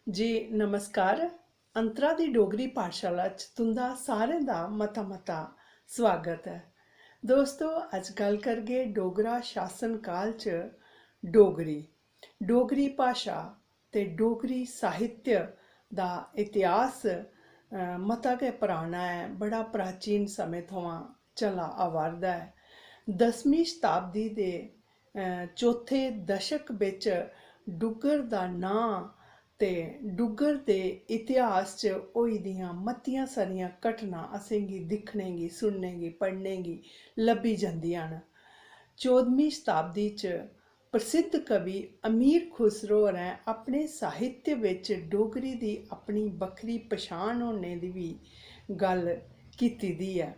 जी नमस्कार। अंतरा दी डोगरी पाठशाला च तुंदा सारें दा मता मता स्वागत है। दोस्तों अज गल करगे डोगरा शासन काल च डोगरी डोगरी भाशा ते डोगरी साहित्य दा इतिहास मता गै पुराना है, बड़ा प्राचीन समय थमां चला आवारदा है। 10वीं शताब्दी दे चौथे दशक बिच डुग्गर दा नां ते डुग्गर दे इतिहास च होई दियां मतियां सारियां घटना असेंगी दिक्खने गी सुनने गी पढ़ने गी लब्भी जंदियां न। 14वीं शताब्दी च प्रसिद्ध कवि अमीर खुसरो होरें अपने साहित्य विच डोगरी दी अपनी बक्खरी पछाण होने दी भी गल कीती दी ऐ।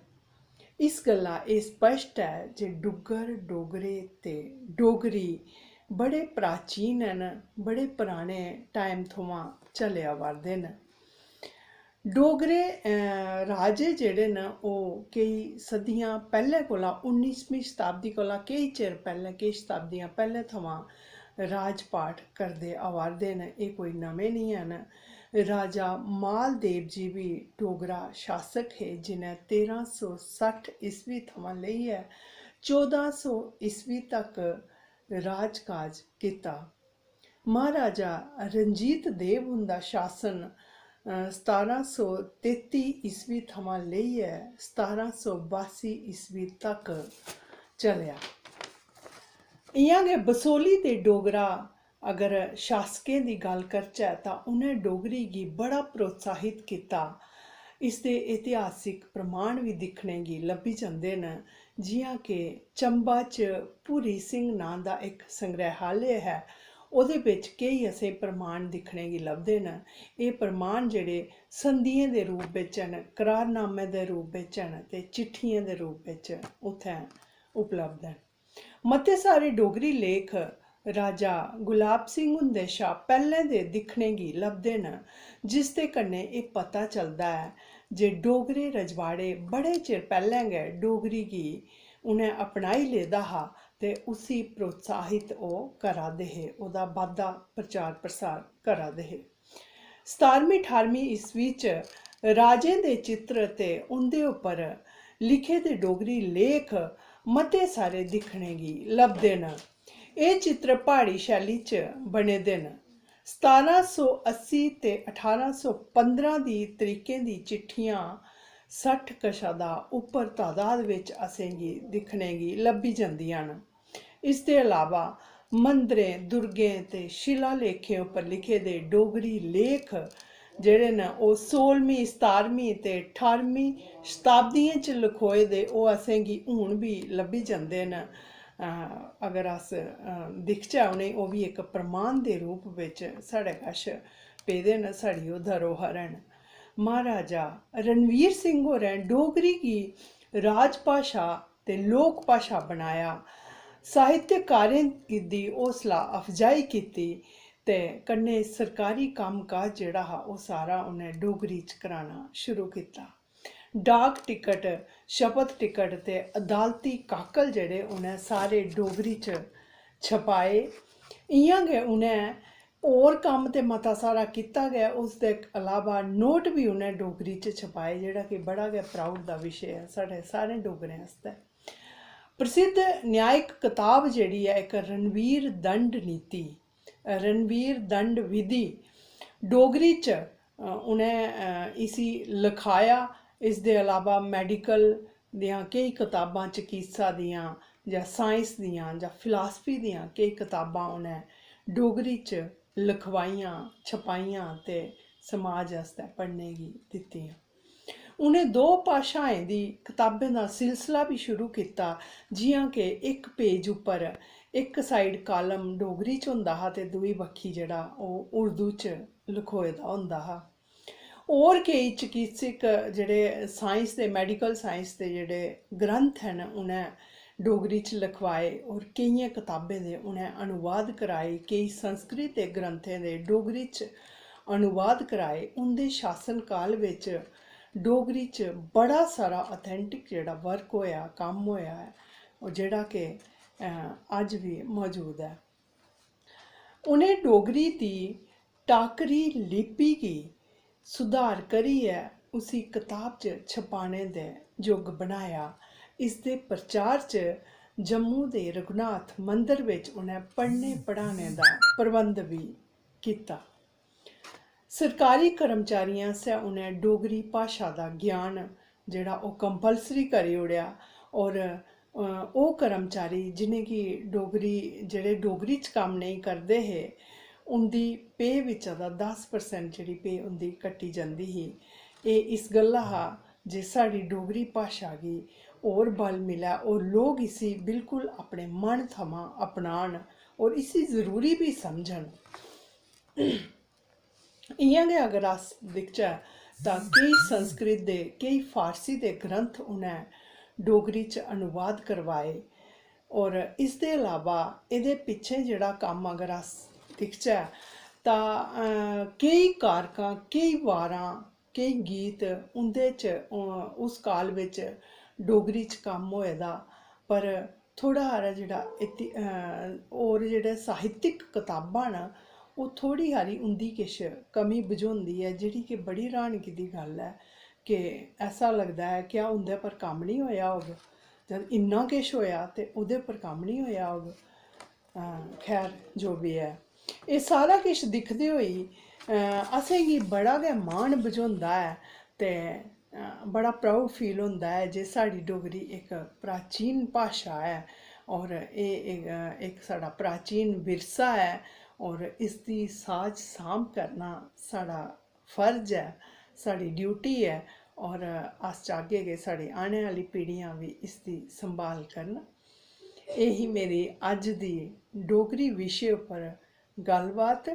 इस गल्ला एह् स्पष्ट है जे डुग्गर डोगरे ते डोगरी बड़े प्राचीन न, बड़े पुराने टाइम थमां चले आवारदे न। डोगरे राजे जेह्ड़े न ओह् केई सदियां पैह्लें कोला 19वीं शताब्दी कोला केई चिर पैह्लें, केई शताब्दियां पैह्लें थमां राजपाट करदे आवारदे न। एह् कोई नमें नहीं हैन। राजा मालदेव जी भी डोगरा शासक हे जिन्हें 1360 ईस्वी थमां लेइयै 1400 ईस्वी तक राजकाज कीता। महाराजा रंजीत देव हुंदा शासन 1733 ईस्वी थमां लेइयै 1782 ईस्वी तक चलेआ। इ'यां गै बसोली दे डोगरा अगर शासकें दी गल करचै तां उ'नें डोगरी गी बड़ा प्रोत्साहित कीता। इसदे इतिहासिक प्रमाण भी दिक्खने गी लब्भी जंदे न, जि'यां कि चंबा च भूरी सिंह नांऽ दा इक संग्रैहालय है, ओह्दे बिच केई असें प्रमाण दिक्खने गी लभदे न। एह् प्रमाण जेह्ड़े संधियें दे रूप बिच न, करारनामे दे रूप बिच न ते चिट्ठियें दे रूप बिच उत्थें उपलब्ध न। मते सारे डोगरी लेख राजा गुलाब सिंह हुंदे शा पैह्लें दे दिक्खने गी लभदे न, जिसदे कन्नै एह् पता चलदा ऐ जे डोगरे रजवाड़े बड़े चिर पैह्लें गै डोगरी गी उ'नें अपनाई लेदा हा ते उसी प्रोत्साहित ओह् करा दे हे, ओह्दा बाद्धा प्रचार प्रसार करा दे हे। 17वीं 18वीं ईस्वी च राजें दे चित्र ते उं'दे उप्पर लिखे दे डोगरी लेख मते सारे दिक्खने गी लभदे न। एह् चित्र प्हाड़ी शैली च बने दे न। 1780 ते 1815 दी तरीकें दी चिट्ठियां 60 कशा दा उप्पर तादाद बिच असेंगी दिक्खने गी लब्भी जंदियां न। इसदे अलावा मंदरें, दुर्गें ते शिलालेखें उप्पर लिखे दे डोगरी लेख जेह्ड़े न ओह् 16वीं, 17वीं ते 18वीं शताब्दियें च लखोए दे ओह् असेंगी हून भी लब्भी जंदे न। अगर अस दिखचै उ'नें, ओह् बी इक प्रमाण दे रूप बिच साढ़े कश पेदे न, साढ़ी ओह् धरोहर न। महाराजा रणवीर सिंह होरें डोगरी गी राजभाशा ते लोक भाशा बनाया। साहित्यकारें दी हौसला अफजाई कीती ते कन्नै सरकारी कम्म काज जेह्ड़ा हा ओह् सारा उ'नें डोगरी च कराना शुरू कीता। डाक टिकट, शपथ टिकट ते अदालती काकल जेह्ड़े उ'नें सारे डोगरी च छपाए। इ'यां गै उ'नें होर कम्म ते मता सारा कीता गै, उसदे अलावा नोट बी उ'नें डोगरी च छपाए, जेह्ड़ा कि बड़ा गै प्राउड दा विशे है साढ़े सारें डोगरें आस्तै। प्रसिद्ध न्यायिक कताब जेह्ड़ी ऐ इक रणवीर दंड नीति, रणवीर दंड विधि, डोगरी च उ'नें इसी लखाया। इसदे अलावा मैडिकल दियां केई कताबां चकित्सा दियां जां साइंस दियां जां फिलासफी दियां केई कताबां उ'नें डोगरी च लखवाइयां, छपाइयां ते समाज आस्तै पढ़ने गी दित्तियां। उ'नें दो भाशाएं दी कताबें दा सिलसिला भी शुरू कीता, जि'यां कि इक पेज उप्पर इक साइड कालम डोगरी च होंदा हा ते दूई बक्खी जेह्ड़ा ओह् उर्दू च लखोए दा होंदा हा। होर केई चिकित्सक जेह्ड़े साइंस दे, मैडिकल साइंस दे जेह्ड़े ग्रंथ न उ'नें डोगरी च लखवाए और केइयें कताबें दे उ'नें अनुवाद कराए। केई संस्कृत दे ग्रंथें दे डोगरी च अनुवाद कराए। उं'दे शासनकाल बिच डोगरी च बड़ा सारा ऑथेंटिक जेह्ड़ा वर्क होया, कम्म होया है, और जेह्ड़ा कि अज्ज भी मौजूद है। उ'नें डोगरी दी टाकरी लिपि गी सुधार करियै उसी कताब च छपाने दे योग बनाया। इसदे प्रचार च जम्मू दे रघुनाथ मंदिर बिच उ'नें पढ़ने पढ़ाने दा प्रबंध भी कीता। सरकारी कर्मचारियें आसेआ उ'नें डोगरी भाशा दा ज्ञान जेह्ड़ा ओह् कंपलसरी करी ओड़ेआ। और ओह् कर्मचारी जिनेंगी डोगरी जेह्ड़े डोगरी च कम्म नेईं करदे हे उं'दी पे बिच्चा दा 10% जेह्ड़ी पे उं'दी कट्टी जंदी ही। एह् इस गल्ला हा जे साढ़ी डोगरी भाशा गी होर बल मिलै और लोग इसी बिल्कुल अपने मन थमां अपनान और इसी जरूरी भी समझन। इ'यां गै अगर अस दिखचै तां केईं संस्कृत दे केईं फारसी दे ग्रंथ उ'नें डोगरी च अनुवाद करवाए। और इसदे अलावा एह्दे पिच्छें जेह्ड़ा कम्म अगर अस दिखचै तां केईं कारकां केईं वारां केईं गीत उं'दे च उस काल बिच डोगरी च कम्म होए दा। पर थोह्ड़ा हारा जेह्ड़ा होर जेह्ड़े साहित्यक कताबां न ओह् थोह्ड़ी हारी उं'दी किश कमी बझोंदी ऐ जेह्ड़ी कि बड़ी र्हानगी दी गल्ल ऐ कि ऐसा लगदा है क्या उं'दे पर कम्म निं होएआ होग जद इन्ना किश होएआ ते ओह्दे पर कम्म निं होएआ होग। खैर जो बी ऐ एह् सारा किश दिखदे होई असेंगी बड़ा गै मान बझोंदा ऐ ते बड़ा प्राउड फील होंदा है जे साढ़ी डोगरी इक प्राचीन भाशा है और एह् इक साढ़ा प्राचीन विरसा है और इसदी साज सांभ करना साढ़ा फर्ज है, साढ़ी ड्यूटी है। और अस चाहगे कि साढ़ी आने आह्ली पीढ़ियां भी इसदी संभाल करन। यही मेरी अज्ज दी डोगरी विशे उप्पर गल्लबात।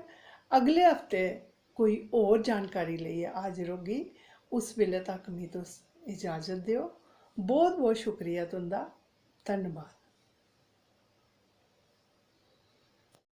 अगले हफ्ते कोई होर जानकारी लेइयै हाजिर होगी। उस वेल्ले तक मिगी तुस इजाज़त देओ। बहुत बहुत शुक्रिया तुं'दा। धन्नबाद।